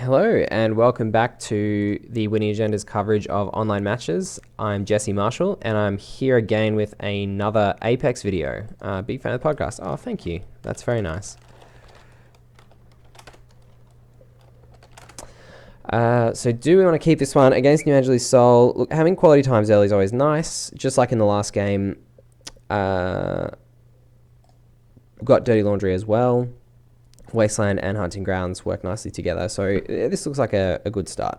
Hello and welcome back to the Winning Agenda's coverage of online matches. I'm Jesse Marshall and I'm here again with another Apex video. Big fan of the podcast. Oh, thank you. That's very nice. So do we want to keep this one against New Angeles Soul? Look, having quality times early is always nice. Just like in the last game, we've got Dirty Laundry as well. Wasteland and Hunting Grounds work nicely together, so this looks like a good start.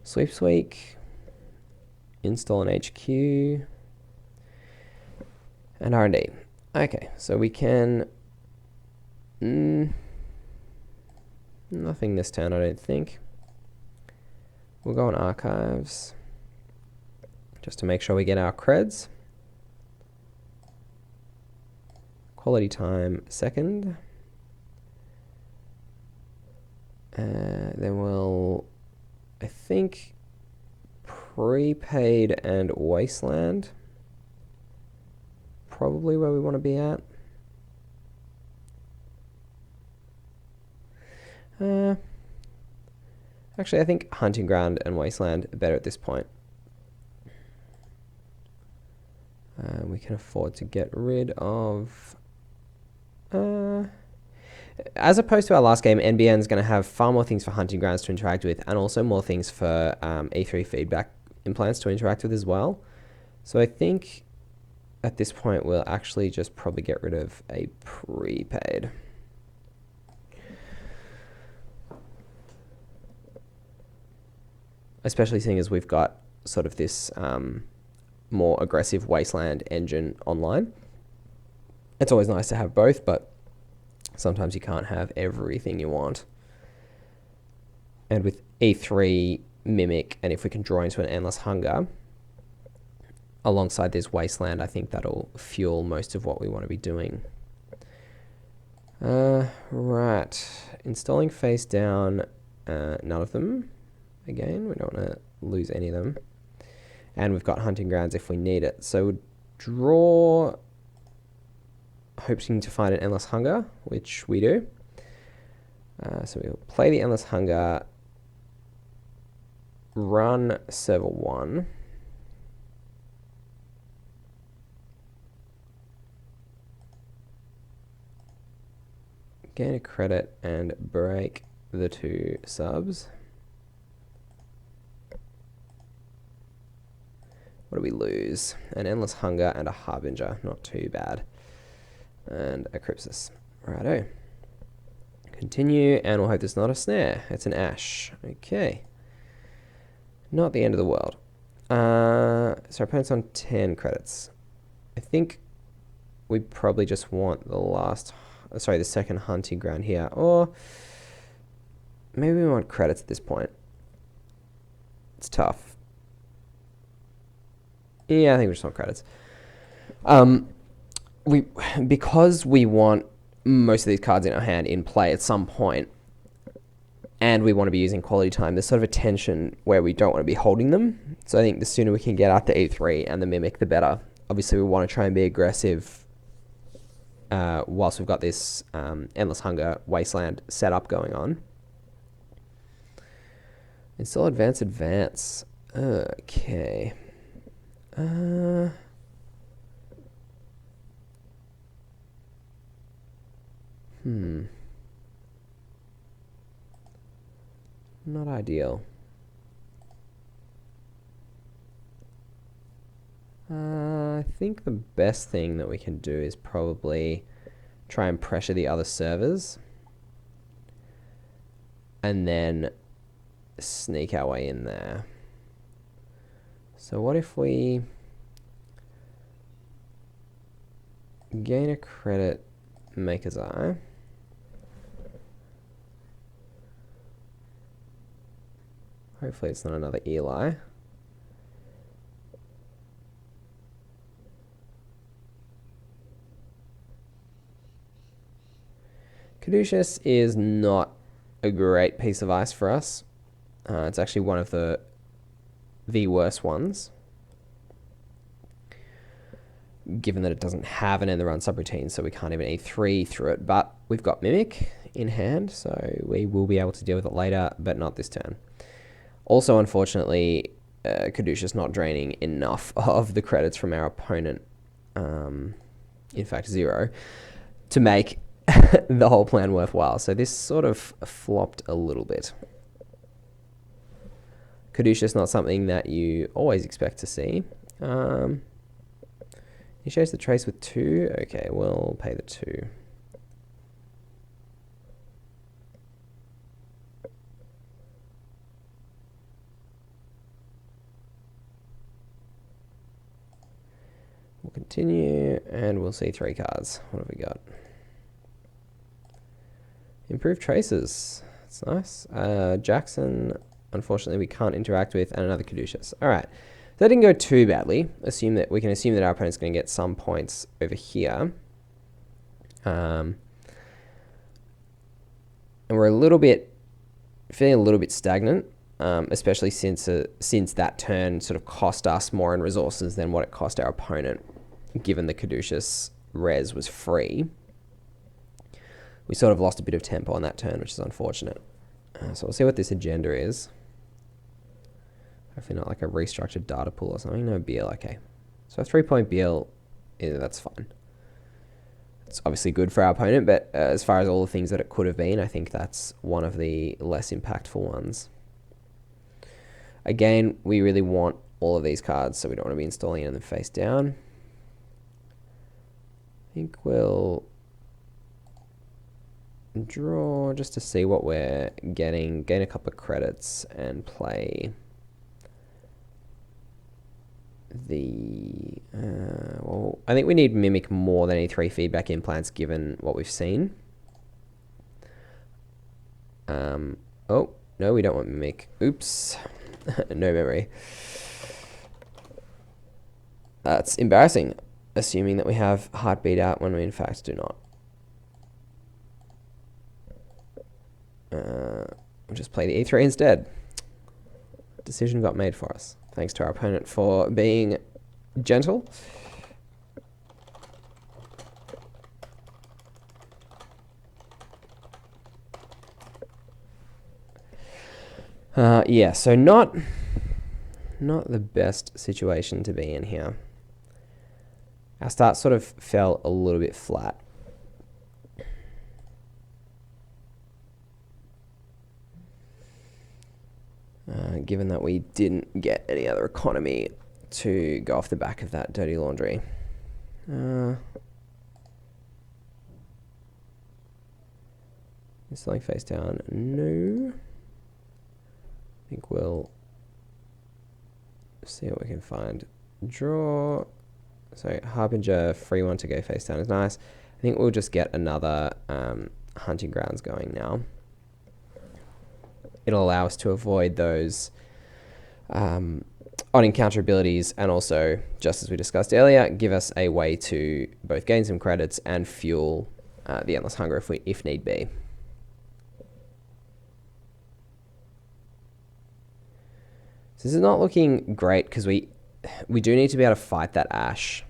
Sweeps week, install an HQ, and R&D. Okay, so we can... nothing this turn, I don't think. We'll go on archives, just to make sure we get our creds. Quality time second. Then we'll, I think, prepaid and Wasteland. Probably where we want to be at. Actually, I think Hunting Ground and Wasteland are better at this point. We can afford to get rid of... as opposed to our last game, NBN is going to have far more things for Hunting Grounds to interact with, and also more things for E3 feedback implants to interact with as well. So I think at this point we'll actually just probably get rid of a prepaid. Especially seeing as we've got sort of this more aggressive Wasteland engine online. It's always nice to have both, but sometimes you can't have everything you want. And with E3, Mimic, and if we can draw into an Endless Hunger, alongside this Wasteland, I think that'll fuel most of what we want to be doing. Right. Installing face down, none of them. Again, we don't want to lose any of them. And we've got Hunting Grounds if we need it. So we'll draw, hoping to find an Endless Hunger, which we do. So we'll play the Endless Hunger, run server 1. Gain a credit and break the 2 subs. What do we lose? An Endless Hunger and a Harbinger. Not too bad. And a Crypsis. Righto. Continue, and we'll hope there's not a snare. It's an Ash. Okay. Not the end of the world. So our opponent's on 10 credits. I think we probably just want the second Hunting Ground here. Or maybe we want credits at this point. It's tough. Yeah, I think we just want credits. Because we want most of these cards in our hand in play at some point, and we want to be using quality time, there's sort of a tension where we don't want to be holding them. So I think the sooner we can get out the E3 and the Mimic, the better. Obviously, we want to try and be aggressive whilst we've got this Endless Hunger Wasteland setup going on. Install advance. Okay. Not ideal. I think the best thing that we can do is probably try and pressure the other servers and then sneak our way in there. So what if we gain a credit, Maker's Eye. Hopefully it's not another Eli. Caduceus is not a great piece of ice for us. It's actually one of the worst ones. given that it doesn't have an end the run subroutine, so we can't even E3 through it. But we've got Mimic in hand, so we will be able to deal with it later, but not this turn. Also, unfortunately, Caduceus not draining enough of the credits from our opponent, in fact 0, to make the whole plan worthwhile. So this sort of flopped a little bit. Caduceus not something that you always expect to see. He shows the trace with 2. Okay, we'll pay the 2. We'll continue, and we'll see 3 cards. What have we got? Improved traces. That's nice. Jackson, unfortunately, we can't interact with, and another Caduceus. All right. That didn't go too badly. We can assume that our opponent's going to get some points over here. And we're feeling a little bit stagnant, especially since that turn sort of cost us more in resources than what it cost our opponent, given the Caduceus res was free. We sort of lost a bit of tempo on that turn, which is unfortunate. So we'll see what this agenda is. Hopefully not like a restructured data pool or something. No BL, okay. So a 3-point BL, yeah, that's fine. It's obviously good for our opponent, but as far as all the things that it could have been, I think that's one of the less impactful ones. Again, we really want all of these cards, so we don't want to be installing them face down. I think we'll draw just to see what we're getting, gain a couple of credits, and play the... well, I think we need Mimic more than any 3 feedback implants given what we've seen. Oh, no, we don't want Mimic. Oops. No memory. That's embarrassing, assuming that we have Heartbeat out when we in fact do not. We'll just play the E3 instead. Decision got made for us. Thanks to our opponent for being gentle. Yeah, so not the best situation to be in here. Our start sort of fell a little bit flat. Given that we didn't get any other economy to go off the back of that dirty laundry. Installing face down, no. I think we'll see what we can find. Draw. So Harbinger, free one to go face down is nice. I think we'll just get another hunting grounds going now. It'll allow us to avoid those on-encounter abilities, and also, just as we discussed earlier, give us a way to both gain some credits and fuel the Endless Hunger if need be. So this is not looking great because we do need to be able to fight that Ash.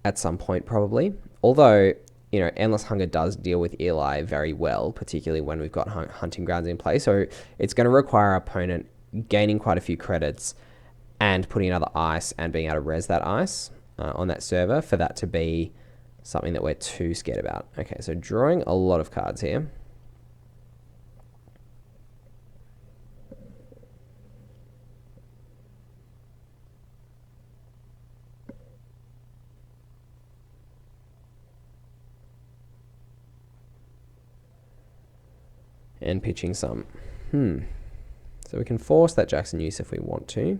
At some point, probably. Although, you know, Endless Hunger does deal with Eli very well, particularly when we've got hunting grounds in place. So it's going to require our opponent gaining quite a few credits and putting another ice and being able to res that ice on that server for that to be something that we're too scared about. Okay, so drawing a lot of cards here. And pitching some. So we can force that Jackson use if we want to.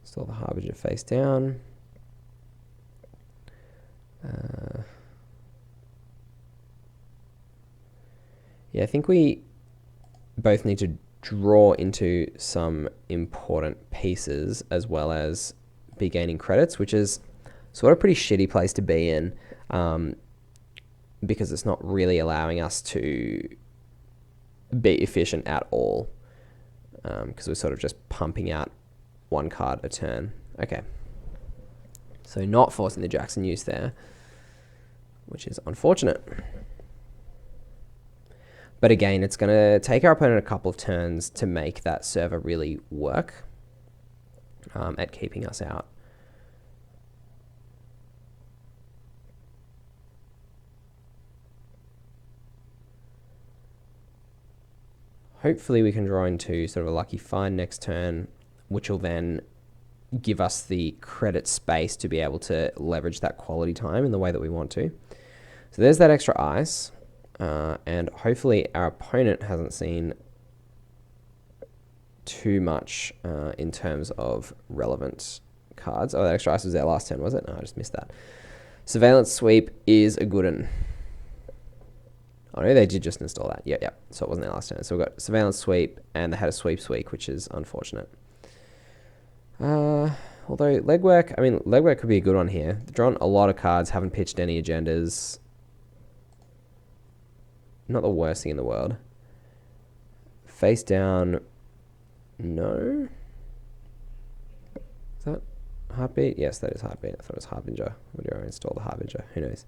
Still the Harbinger face down. Yeah, I think we both need to draw into some important pieces as well as be gaining credits, which is sort of a pretty shitty place to be in. Because it's not really allowing us to be efficient at all. because we're sort of just pumping out one card a turn. Okay. So not forcing the Jackson use there, which is unfortunate. But again, it's going to take our opponent a couple of turns to make that server really work at keeping us out. Hopefully we can draw into sort of a lucky find next turn, which will then give us the credit space to be able to leverage that quality time in the way that we want to. So there's that extra ice, and hopefully our opponent hasn't seen too much in terms of relevant cards. Oh, that extra ice was there last turn, was it? No, I just missed that. Surveillance Sweep is a good one. Oh no, they did just install that. Yeah. So it wasn't their last turn. So we've got Surveillance Sweep, and they had a Sweep Sweep, which is unfortunate. Although legwork, I mean, legwork could be a good one here. They've drawn a lot of cards, haven't pitched any agendas. Not the worst thing in the world. Face down, no. Is that Heartbeat? Yes, that is Heartbeat. I thought it was Harbinger. When do I install the Harbinger? Who knows?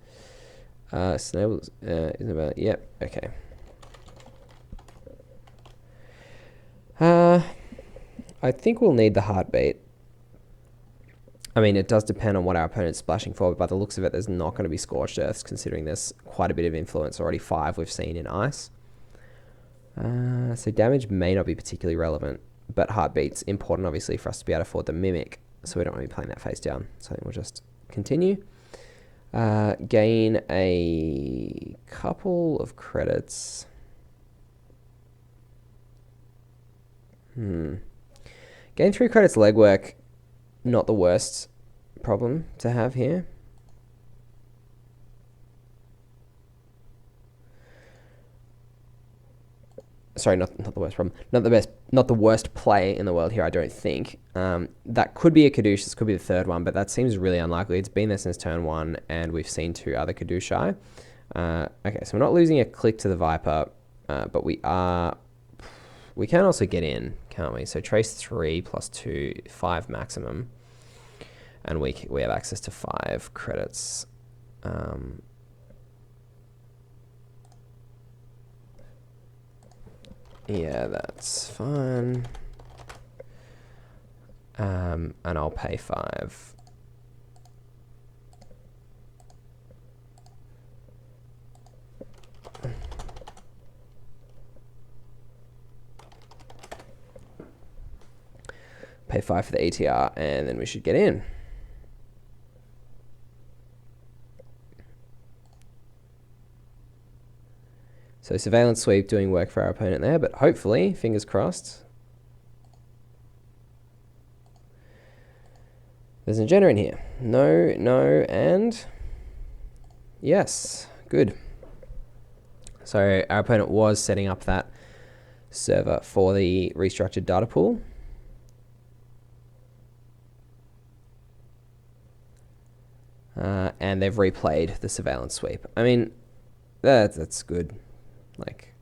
Snails isn't about. Yep. Okay. I think we'll need the Heartbeat. I mean, it does depend on what our opponent's splashing for, but by the looks of it, there's not going to be Scorched Earths, considering there's quite a bit of influence already. 5 we've seen in Ice. So damage may not be particularly relevant, but Heartbeat's important, obviously, for us to be able to afford the Mimic, so we don't want to be playing that face down. So I think we'll just continue. Gain a couple of credits. Gain 3 credits legwork. Not the worst problem to have here. Sorry, not the worst problem. Not the worst play in the world here, I don't think. That could be a Caduce, this could be the third one, but that seems really unlikely. It's been there since turn 1, and we've seen 2 other Caducei. Okay, so we're not losing a click to the Viper, but we can also get in, can't we? So trace 3 plus 2, 5 maximum. And we have access to 5 credits. Yeah, that's fine. And I'll pay 5. Pay 5 for the ATR, and then we should get in. So Surveillance Sweep doing work for our opponent there, but hopefully, fingers crossed, there's an agenda in here. No, no, and yes, good. So our opponent was setting up that server for the restructured data pool. And they've replayed the Surveillance Sweep. I mean, that's good. Like,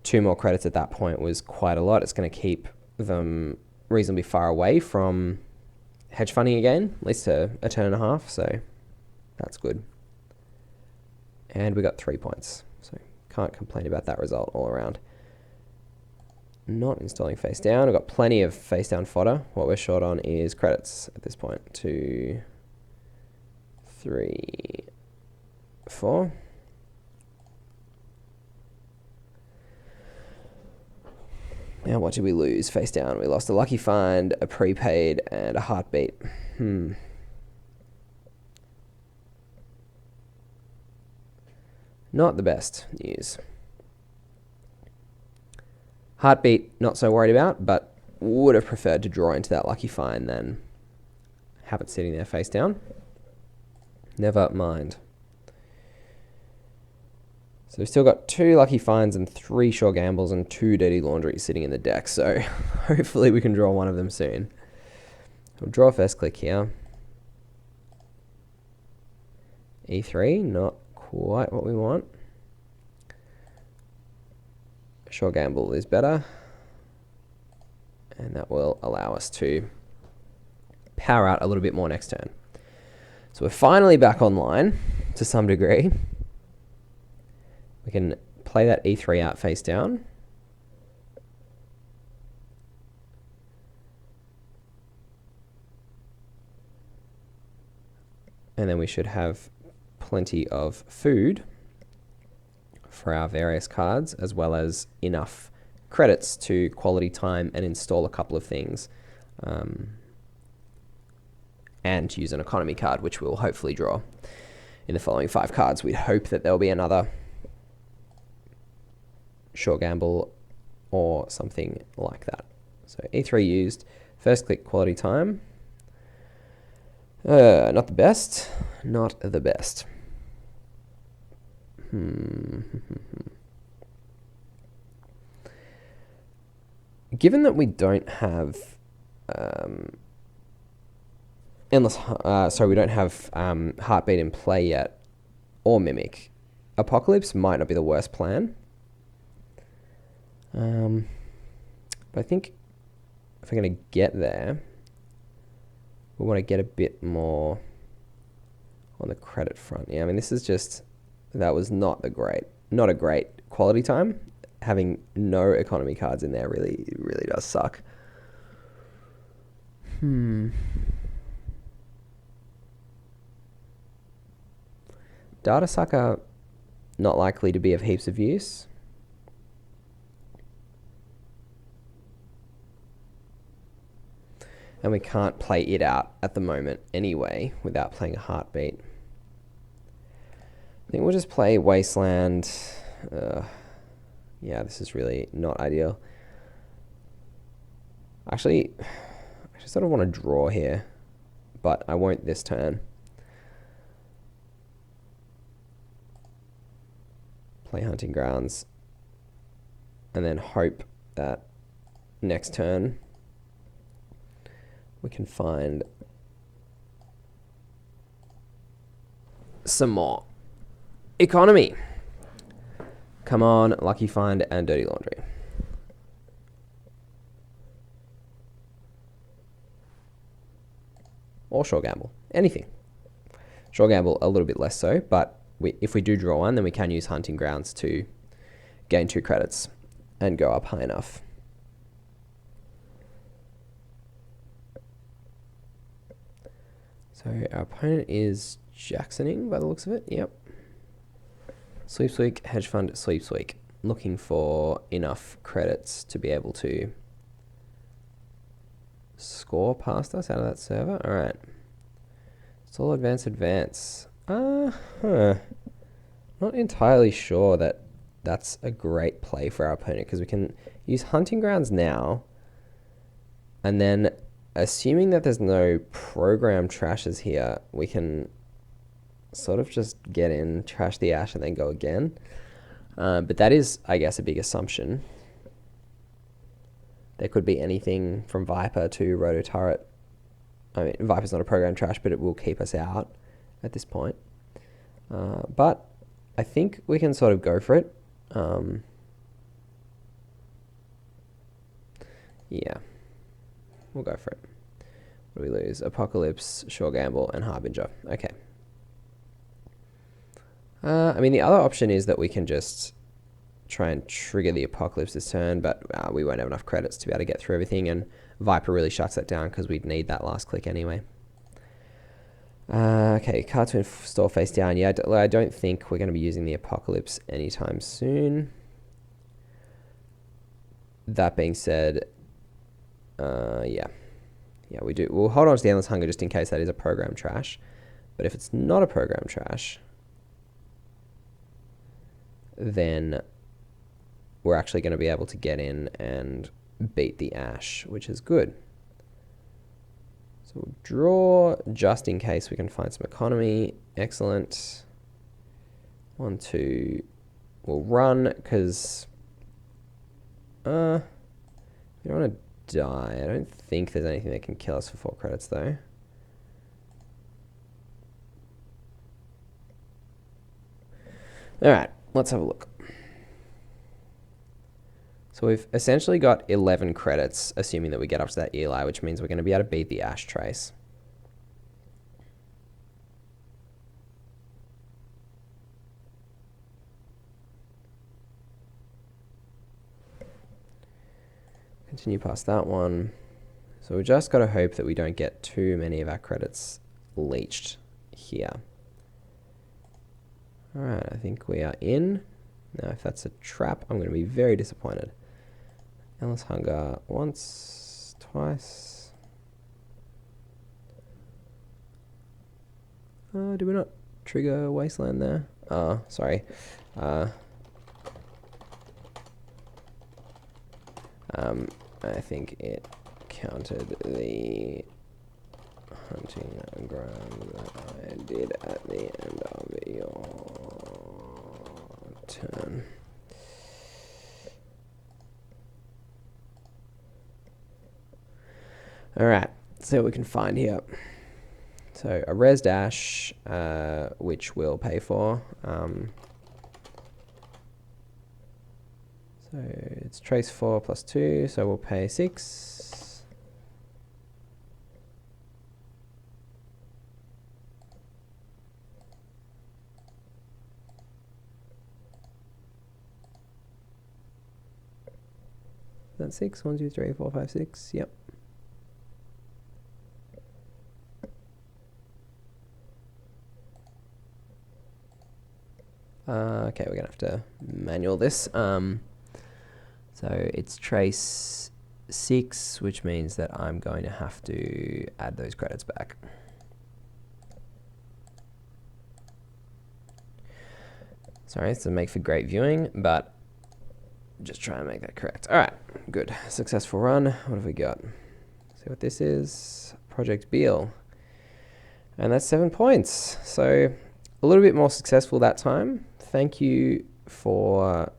2 more credits at that point was quite a lot. It's going to keep them reasonably far away from hedge funding again, at least a turn and a half, so that's good. And we got 3 points, so can't complain about that result all around. Not installing face down. We've got plenty of face down fodder. What we're short on is credits at this point. 2, 3, 4. Now what did we lose? Face down. We lost a lucky find, a prepaid, and a heartbeat. Not the best news. Heartbeat, not so worried about, but would have preferred to draw into that lucky find than have it sitting there face down. Never mind. So we've still got 2 lucky finds and 3 sure gambles and 2 dirty laundries sitting in the deck, so hopefully we can draw one of them soon. We'll draw first click here. E3, not quite what we want. Sure Gamble is better. And that will allow us to power out a little bit more next turn. So we're finally back online to some degree. We can play that E3 out face down. And then we should have plenty of food for our various cards, as well as enough credits to quality time and install a couple of things. And use an economy card, which we'll hopefully draw in the following 5 cards. We'd hope that there'll be another Sure Gamble or something like that. So E3 used, first click quality time. Not the best. Not the best. Given that we don't have we don't have Heartbeat in play yet, or Mimic, Apocalypse might not be the worst plan. But I think if we're going to get there, we want to get a bit more on the credit front. Yeah, I mean, this is just, that was not a great quality time. Having no economy cards in there really does suck. Data Sucker, not likely to be of heaps of use. And we can't play it out at the moment anyway without playing a Heartbeat. I think we'll just play Wasteland. Yeah, this is really not ideal. Actually, I just sort of want to draw here, but I won't this turn. Play Hunting Grounds, and then hope that next turn we can find some more economy. Come on, Lucky Find and Dirty Laundry. Or Sure Gamble. Anything. Sure Gamble a little bit less so, but if we do draw one, then we can use Hunting Grounds to gain 2 credits and go up high enough. So our opponent is Jacksoning by the looks of it. Yep. Sweepsweek, Hedge Fund, Sweepsweek. Looking for enough credits to be able to score past us out of that server. All right. It's all advance. Not entirely sure that that's a great play for our opponent, because we can use Hunting Grounds now, and then assuming that there's no program trashes here, we can sort of just get in, trash the ash, and then go again. But that is, I guess, a big assumption. There could be anything from Viper to Roto Turret. I mean, Viper's not a program trash, but it will keep us out at this point. But I think we can sort of go for it. Yeah, we'll go for it. What do we lose? Apocalypse, Sure Gamble, and Harbinger. Okay. I mean, the other option is that we can just try and trigger the Apocalypse this turn, but we won't have enough credits to be able to get through everything, and Viper really shuts that down because we'd need that last click anyway. Okay, card to install face down. Yeah, I don't think we're going to be using the Apocalypse anytime soon. That being said, yeah, we do. We'll hold on to the Endless Hunger just in case that is a program trash. But if it's not a program trash, then we're actually going to be able to get in and beat the Ash, which is good. So we'll draw just in case we can find some economy. Excellent. 1, 2. We'll run because we don't want to die. I don't think there's anything that can kill us for 4 credits though. All right, let's have a look. So we've essentially got 11 credits, assuming that we get up to that Eli, which means we're going to be able to beat the Ash Trace. Continue past that one. So we just got to hope that we don't get too many of our credits leached here. Alright, I think we are in. Now if that's a trap, I'm going to be very disappointed. Endless Hunger once, twice. Did we not trigger Wasteland there? Oh, sorry. I think it counted the hunting ground that I did at the end of your turn. Alright, see what we can find here. So a res dash, which we'll pay for. So it's trace 4 plus 2, so we'll pay 6. That's 6. 1, 2, 3, 4, 5, 6. Yep. Okay, we're gonna have to manual this. So it's trace 6, which means that I'm going to have to add those credits back. Sorry, it's to make for great viewing, but just try and make that correct. All right, good. Successful run. What have we got? See what this is. Project Beal. And that's 7 points. So a little bit more successful that time. Thank you for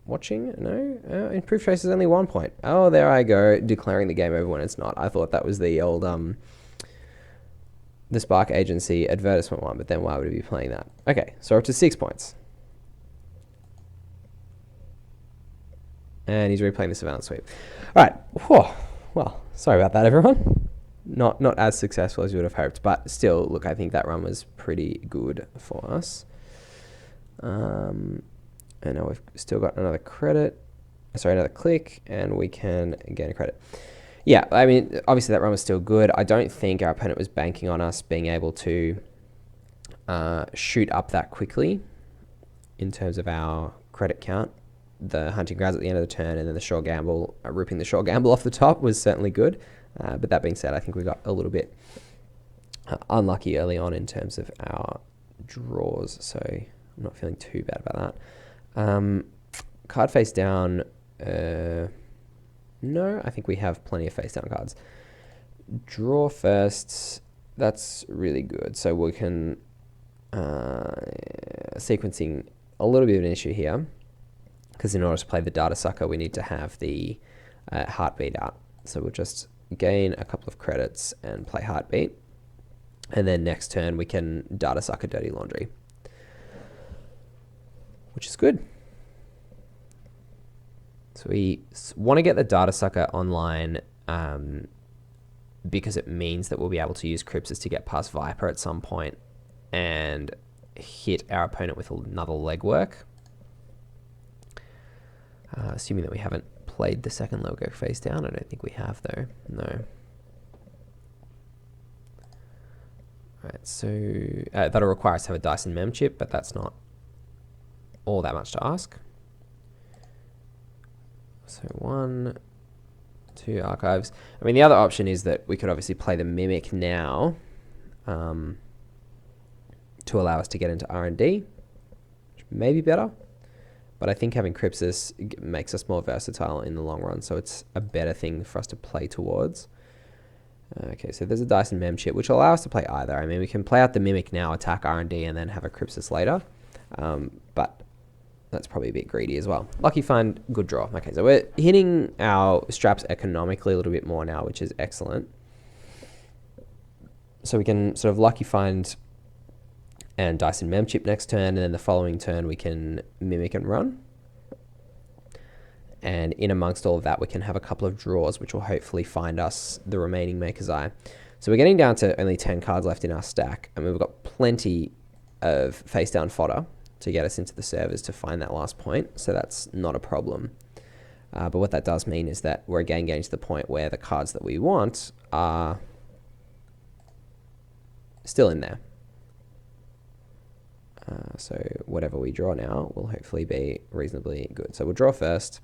watching. No, improved trace is only 1 point. Oh, there I go, declaring the game over when it's not. I thought that was the old the Spark Agency advertisement one, but then why would we be playing that? Okay, so up to 6 points. And he's replaying the Surveillance Sweep. All right. Whew. Well, sorry about that, everyone. Not as successful as you would have hoped, but still, look, I think that run was pretty good for us. And now we've still got another credit. Sorry, another click, and we can gain a credit. Yeah, I mean, obviously that run was still good. I don't think our opponent was banking on us being able to shoot up that quickly in terms of our credit count. The hunting grounds at the end of the turn and then the short gamble, ripping the short gamble off the top was certainly good. But that being said, I think we got a little bit unlucky early on in terms of our draws. So I'm not feeling too bad about that. Card face down. No, I think we have plenty of face down cards. Draw first. That's really good. So we can sequencing a little bit of an issue here, because in order to play the Data Sucker, we need to have the Heartbeat out. So we'll just gain a couple of credits and play Heartbeat. And then next turn, we can Data Sucker Dirty Laundry, which is good. So we want to get the Data Sucker online because it means that we'll be able to use Crypsis to get past Viper at some point and hit our opponent with another legwork. Assuming that we haven't played the second logo face down. I don't think we have, though. No. Alright, so that'll require us to have a Dyson mem chip, but that's not all that much to ask. So 1, 2 archives. I mean, the other option is that we could obviously play the Mimic now to allow us to get into R&D, which may be better. But I think having Crypsis makes us more versatile in the long run, so it's a better thing for us to play towards. Okay, so there's a Dyson mem chip, which will allow us to play either. I mean, we can play out the Mimic now, attack R&D, and then have a Crypsis later. But that's probably a bit greedy as well. Lucky find, good draw. Okay, so we're hitting our straps economically a little bit more now, which is excellent. So we can sort of lucky find and Dyson mem chip next turn, and then the following turn we can Mimic and run. And in amongst all of that, we can have a couple of draws, which will hopefully find us the remaining Maker's Eye. So we're getting down to only 10 cards left in our stack, and we've got plenty of face-down fodder to get us into the servers to find that last point, so that's not a problem. But what that does mean is that we're again getting to the point where the cards that we want are still in there. So whatever we draw now will hopefully be reasonably good. So we'll draw first.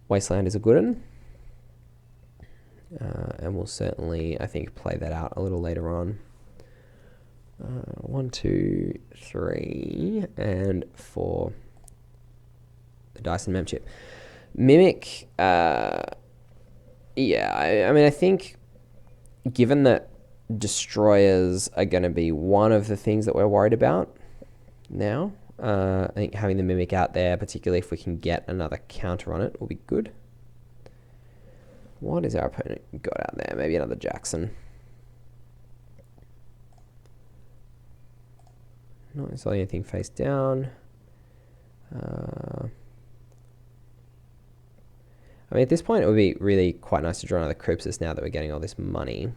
Wasteland is a good one. And we'll certainly, I think, play that out a little later on. 1, 2, 3, and 4. The dice and mem chip. Mimic, yeah, I mean, I think given that destroyers are going to be one of the things that we're worried about now, I think having the Mimic out there, particularly if we can get another counter on it, will be good. What is our opponent got out there? Maybe another Jackson. Not necessarily anything face down. I mean, at this point, it would be really quite nice to draw another Crypsis now that we're getting all this money,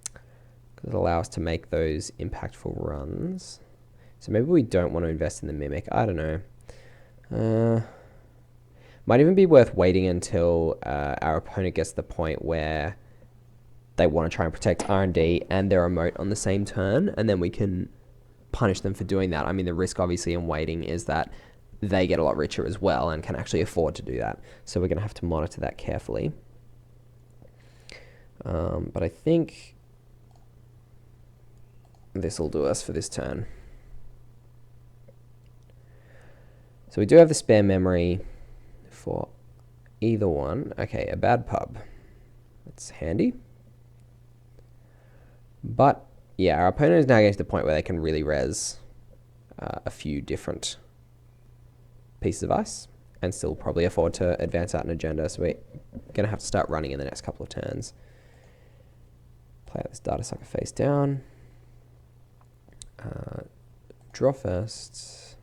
because it'll allow us to make those impactful runs. So maybe we don't want to invest in the Mimic. I don't know. Might even be worth waiting until our opponent gets to the point where they want to try and protect R&D and their emote on the same turn, and then we can punish them for doing that. I mean, the risk obviously in waiting is that they get a lot richer as well and can actually afford to do that. So we're going to have to monitor that carefully. But I think this will do us for this turn. So we do have the spare memory for either one. Okay, a bad pub. That's handy. But yeah, our opponent is now getting to the point where they can really res a few different pieces of ice and still probably afford to advance out an agenda. So we're going to have to start running in the next couple of turns. Play out this data sucker face down. Draw first.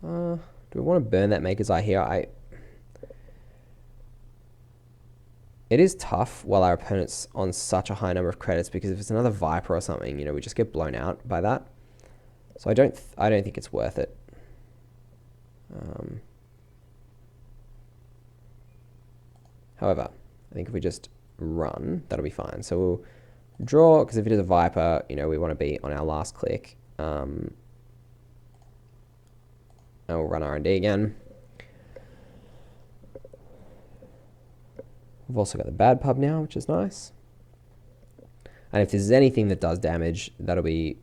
Do we want to burn that Maker's Eye here? It is tough while our opponent's on such a high number of credits, because if it's another Viper or something, you know, we just get blown out by that. So I don't think it's worth it. However, I think if we just run, that'll be fine. So we'll draw, because if it is a Viper, you know, we want to be on our last click. And we'll run R&D again. We've also got the bad pub now, which is nice. And if there's anything that does damage, that'll be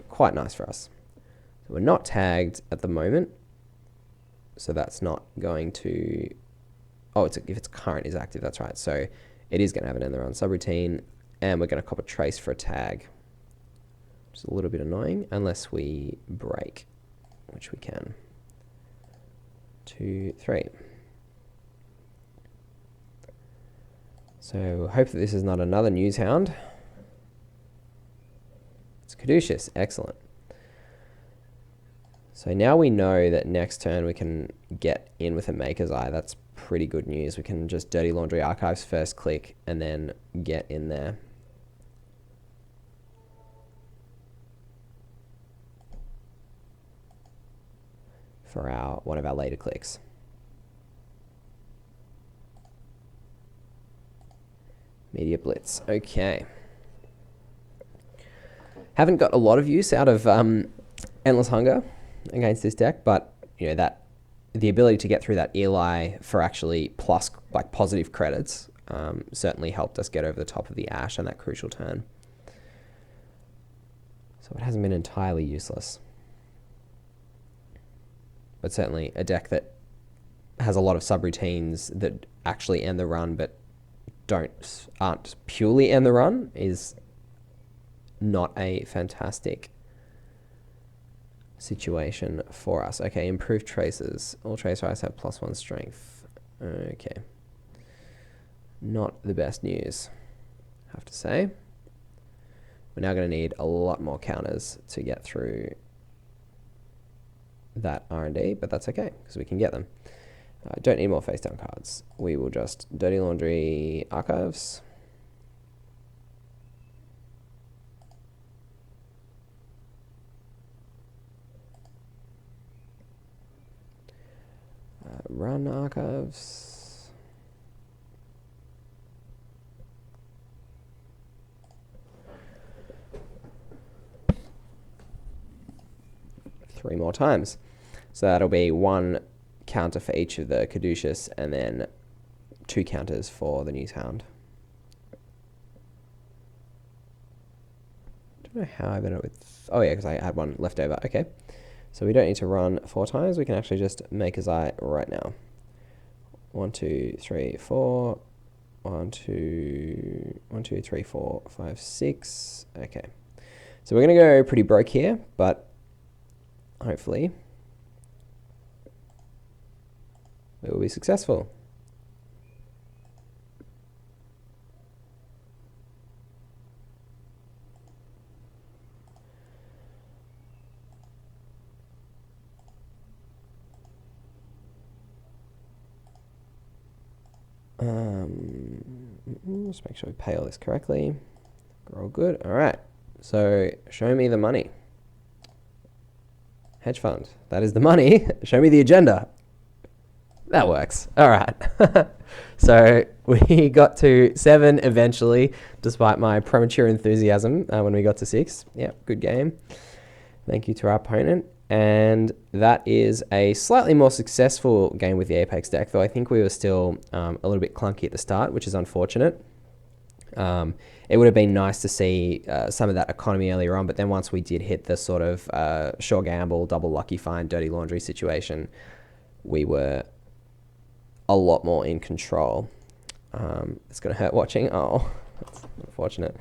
quite nice for us. So we're not tagged at the moment, so that's not going to... Oh, if its current is active, that's right. So it is going to have an end the run subroutine, and we're going to cop a trace for a tag. Which is a little bit annoying, unless we break, which we can. 2, 3. So hope that this is not another news hound. It's Caduceus, excellent. So now we know that next turn we can get in with a Maker's Eye. That's pretty good news. We can just Dirty Laundry Archives first click and then get in there. For one of our later clicks. Media Blitz, okay. Haven't got a lot of use out of Endless Hunger against this deck, but you know, that the ability to get through that Eli for actually plus like positive credits certainly helped us get over the top of the Ash on that crucial turn. So it hasn't been entirely useless. But certainly a deck that has a lot of subroutines that actually end the run but aren't purely end the run is not a fantastic situation for us. Okay, improved traces. All trace rights have +1 strength. Okay. Not the best news, I have to say. We're now going to need a lot more counters to get through that R&D, but that's okay, because we can get them. Don't need more face down cards. We will just Dirty Laundry Archives. Run Archives. Three more times. So that'll be one counter for each of the Caduceus, and then 2 counters for the Newshound. I don't know how I ended up with... Oh yeah, because I had one left over. Okay. So we don't need to run 4 times. We can actually just make a Zai right now. 1, 2, 3, 4. 1, 2, 3, 4, 5, 6. Okay. So we're going to go pretty broke here, but hopefully it will be successful. Let's make sure we pay all this correctly. We're all good. All right. So show me the money. Hedge fund. That is the money. Show me the agenda. That works. All right. So we got to 7 eventually, despite my premature enthusiasm when we got to 6. Yep, good game. Thank you to our opponent. And that is a slightly more successful game with the Apex deck, though I think we were still a little bit clunky at the start, which is unfortunate. It would have been nice to see some of that economy earlier on, but then once we did hit the sort of sure gamble, double lucky find, dirty laundry situation, we were a lot more in control. It's going to hurt watching. Oh, that's unfortunate.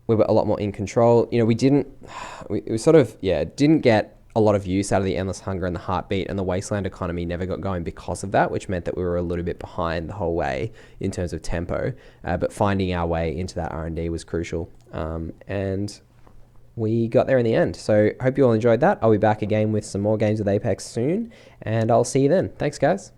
We were a lot more in control. You know, we didn't get a lot of use out of the Endless Hunger and the Heartbeat, and the Wasteland economy never got going because of that, which meant that we were a little bit behind the whole way in terms of tempo. But finding our way into that R&D was crucial. And we got there in the end. So hope you all enjoyed that. I'll be back again with some more games with Apex soon, and I'll see you then. Thanks, guys.